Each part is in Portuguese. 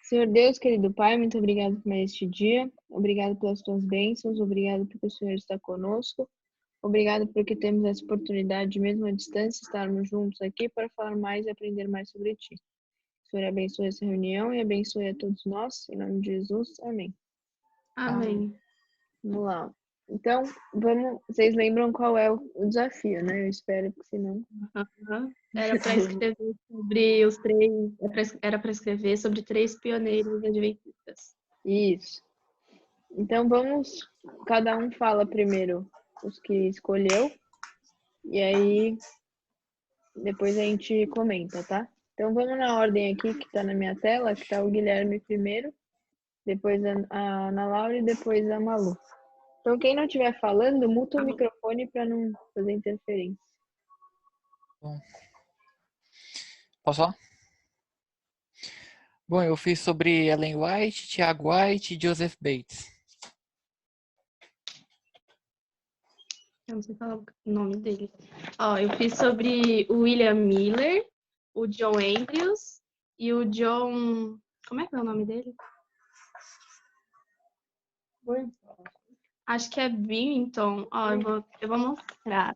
Senhor Deus, querido Pai, muito obrigado por este dia. Obrigado pelas tuas bênçãos. Obrigado porque o Senhor está conosco. Obrigado porque temos essa oportunidade, mesmo à distância, estarmos juntos aqui para falar mais e aprender mais sobre Ti. O Senhor abençoe essa reunião e abençoe a todos nós. Em nome de Jesus. Amém. Amém. Vamos lá. Então, vocês lembram qual é o desafio, né? Eu espero que senão. Era para escrever sobre os três. Era para escrever sobre 3 pioneiros adventistas. Isso. Então cada um fala primeiro os que escolheu e aí depois a gente comenta, tá? Então vamos na ordem aqui que tá na minha tela, que tá o Guilherme primeiro, depois a Ana Laura e depois a Malu. Então quem não estiver falando, muta o microfone para não fazer interferência. Bom. Posso falar? Bom, eu fiz sobre Ellen White, Tiago White e Joseph Bates. Eu não sei falar o nome dele. Eu fiz sobre o William Miller, o John Andrews e o John... Como é que é o nome dele? Acho que é Billington. Eu vou mostrar.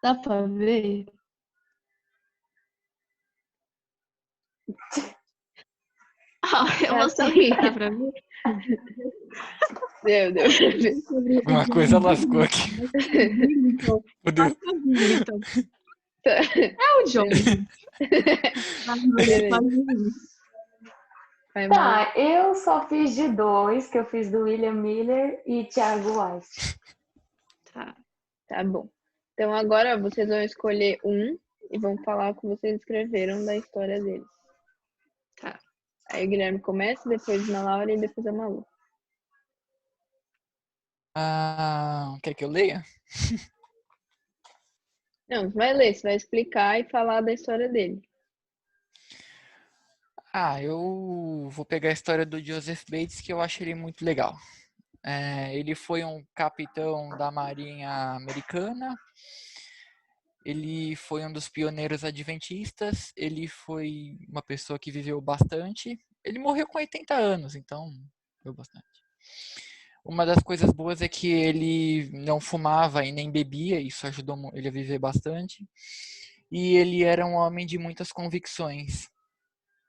Dá pra ver? Eu vou mostrar pra mim. Meu Deus. Uma coisa lascou aqui. Billington. É o John. Tá, eu só fiz de 2, que eu fiz do William Miller e Tiago White. Tá bom. Então agora vocês vão escolher um e vão falar o que vocês escreveram da história deles. Tá. Aí o Guilherme começa, depois a Laura e depois a Malu. Quer que eu leia? Não, você vai ler, você vai explicar e falar da história dele. Eu vou pegar a história do Joseph Bates, que eu acho ele muito legal. Ele foi um capitão da Marinha Americana. Ele foi um dos pioneiros adventistas. Ele foi uma pessoa que viveu bastante. Ele morreu com 80 anos, então viveu bastante. Uma das coisas boas é que ele não fumava e nem bebia, isso ajudou ele a viver bastante. E ele era um homem de muitas convicções.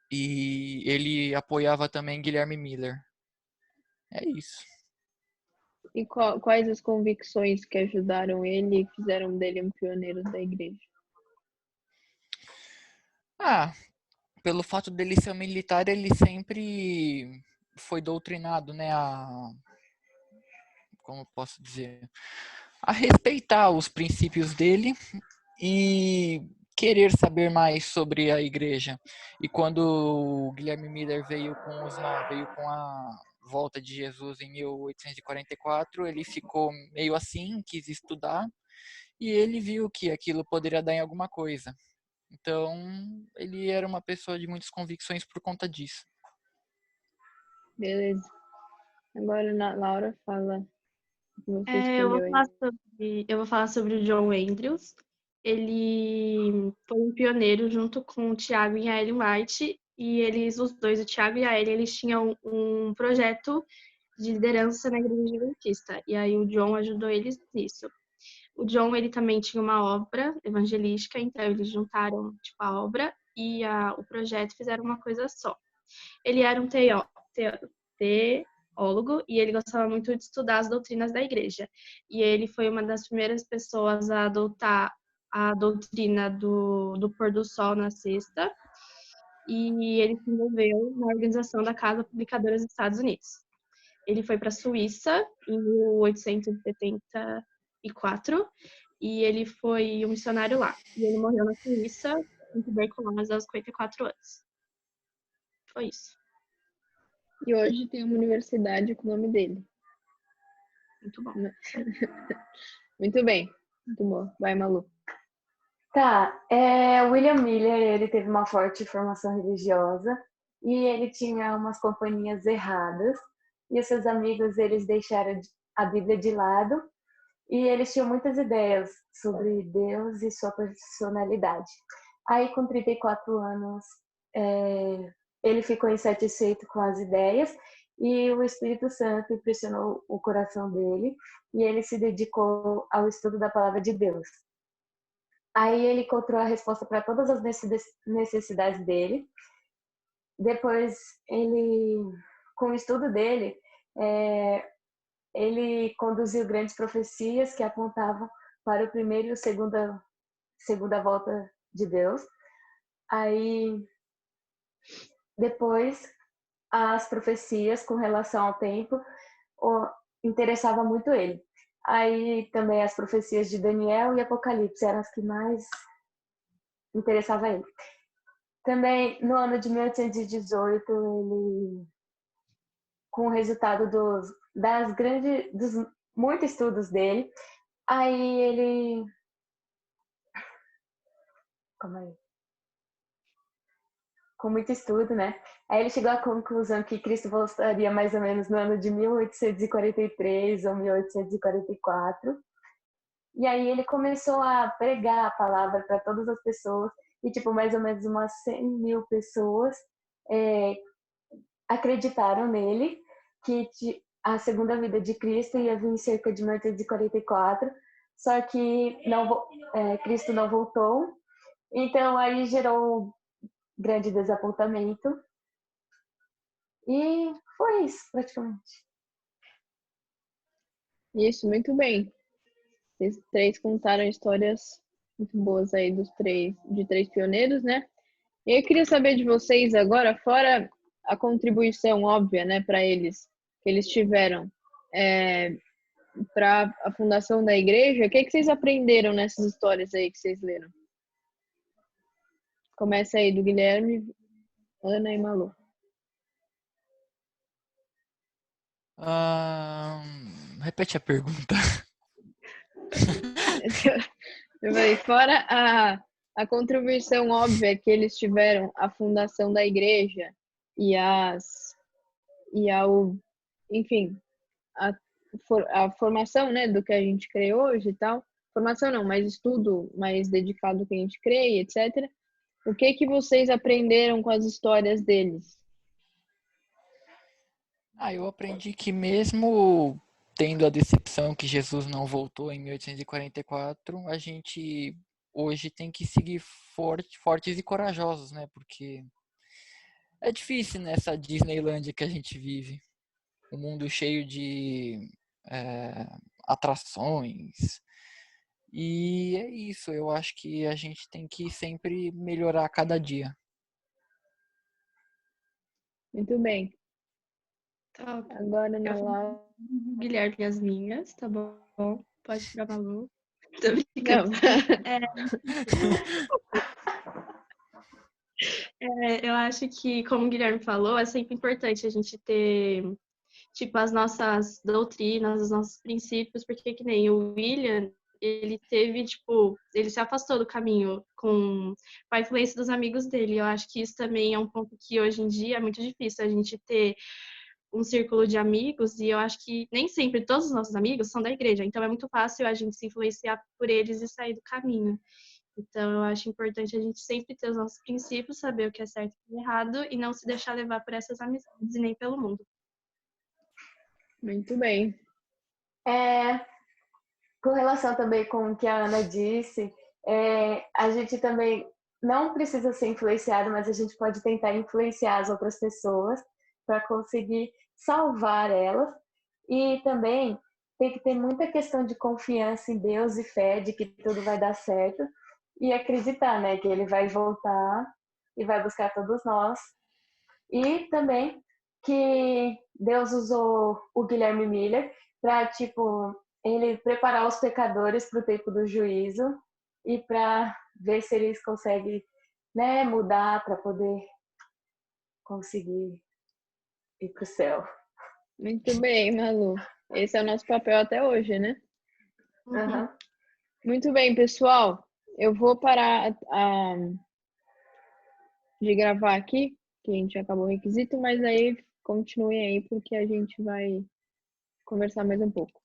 E ele apoiava também Guilherme Miller. É isso. E quais as convicções que ajudaram ele e fizeram dele um pioneiro da igreja? Pelo fato dele ser um militar, ele sempre foi doutrinado, né, como posso dizer, a respeitar os princípios dele e querer saber mais sobre a igreja. E quando o Guilherme Miller veio com a volta de Jesus em 1844, ele ficou meio assim, quis estudar, e ele viu que aquilo poderia dar em alguma coisa. Então, ele era uma pessoa de muitas convicções por conta disso. Beleza. Agora a Laura fala o que você escolheu aí. Eu vou falar sobre o John Andrews. Ele foi um pioneiro junto com o Tiago e a Ellen White. E os dois, o Tiago e a Ellen, eles tinham um projeto de liderança na igreja adventista. E aí o John ajudou eles nisso. O John, ele também tinha uma obra evangelística, então eles juntaram a obra e o projeto, fizeram uma coisa só. Ele era um teólogo e ele gostava muito de estudar as doutrinas da igreja. E ele foi uma das primeiras pessoas a adotar a doutrina do pôr do sol na sexta, e ele se envolveu na organização da Casa Publicadora dos Estados Unidos. Ele foi para a Suíça em 1874 e ele foi um missionário lá. E ele morreu na Suíça com tuberculose aos 54 anos. Foi isso. E hoje tem uma universidade com o nome dele. Muito bom. Muito bem. Muito bom. Vai, Malu. Tá, William Miller, ele teve uma forte formação religiosa e ele tinha umas companhias erradas e os seus amigos, eles deixaram a Bíblia de lado e eles tinham muitas ideias sobre Deus e sua personalidade. Aí, com 34 anos, ele ficou insatisfeito com as ideias e o Espírito Santo impressionou o coração dele e ele se dedicou ao estudo da palavra de Deus. Aí ele encontrou a resposta para todas as necessidades dele. Depois, com o estudo dele, ele conduziu grandes profecias que apontavam para o primeiro e o segunda volta de Deus. Aí, depois, as profecias com relação ao tempo interessavam muito ele. Aí também as profecias de Daniel e Apocalipse eram as que mais interessavam ele. Também no ano de 1818, ele, com o resultado dos muitos estudos dele, aí ele... Com muito estudo, né? Aí ele chegou à conclusão que Cristo voltaria mais ou menos no ano de 1843 ou 1844. E aí ele começou a pregar a palavra para todas as pessoas. E, mais ou menos umas 100 mil pessoas acreditaram nele, que a segunda vida de Cristo ia vir em cerca de 1844. Só que Cristo não voltou. Então, aí gerou grande desapontamento. E foi isso, praticamente. Isso, muito bem. Vocês três contaram histórias muito boas aí de três pioneiros, né? E eu queria saber de vocês agora, fora a contribuição óbvia, né, para eles, que eles tiveram para a fundação da igreja, o que vocês aprenderam nessas histórias aí que vocês leram? Começa aí do Guilherme, Ana e Malu. Repete a pergunta. Eu falei, fora a contribuição óbvia que eles tiveram à fundação da igreja enfim, a formação, né, do que a gente crê hoje e tal. Formação não, mas estudo mais dedicado ao que a gente crê, etc. O que vocês aprenderam com as histórias deles? Eu aprendi que mesmo tendo a decepção que Jesus não voltou em 1844, a gente hoje tem que seguir fortes e corajosos, né? Porque é difícil nessa Disneylândia que a gente vive. Um mundo cheio de atrações. E é isso, eu acho que a gente tem que sempre melhorar a cada dia. Muito bem. Tá. Agora na Laura. Guilherme as minhas, tá bom? Pode ir pra Malu. Tô Não. Eu acho que, como o Guilherme falou, é sempre importante a gente ter, as nossas doutrinas, os nossos princípios, porque que nem o William, ele teve, ele se afastou do caminho com a influência dos amigos dele. Eu acho que isso também é um ponto que hoje em dia é muito difícil a gente ter um círculo de amigos, e eu acho que nem sempre todos os nossos amigos são da igreja, então é muito fácil a gente se influenciar por eles e sair do caminho. Então eu acho importante a gente sempre ter os nossos princípios, saber o que é certo e o que é errado, e não se deixar levar por essas amizades e nem pelo mundo. Muito bem. Com relação também com o que a Ana disse, a gente também não precisa ser influenciado, mas a gente pode tentar influenciar as outras pessoas para conseguir salvar elas. E também tem que ter muita questão de confiança em Deus e fé de que tudo vai dar certo e acreditar, né, que Ele vai voltar e vai buscar todos nós. E também que Deus usou o Guilherme Miller para, ele preparar os pecadores para o tempo do juízo e para ver se eles conseguem, né, mudar para poder conseguir ir para o céu. Muito bem, Malu. Esse é o nosso papel até hoje, né? Uhum. Muito bem, pessoal. Eu vou parar de gravar aqui, que a gente acabou o requisito, mas aí continuem aí porque a gente vai conversar mais um pouco.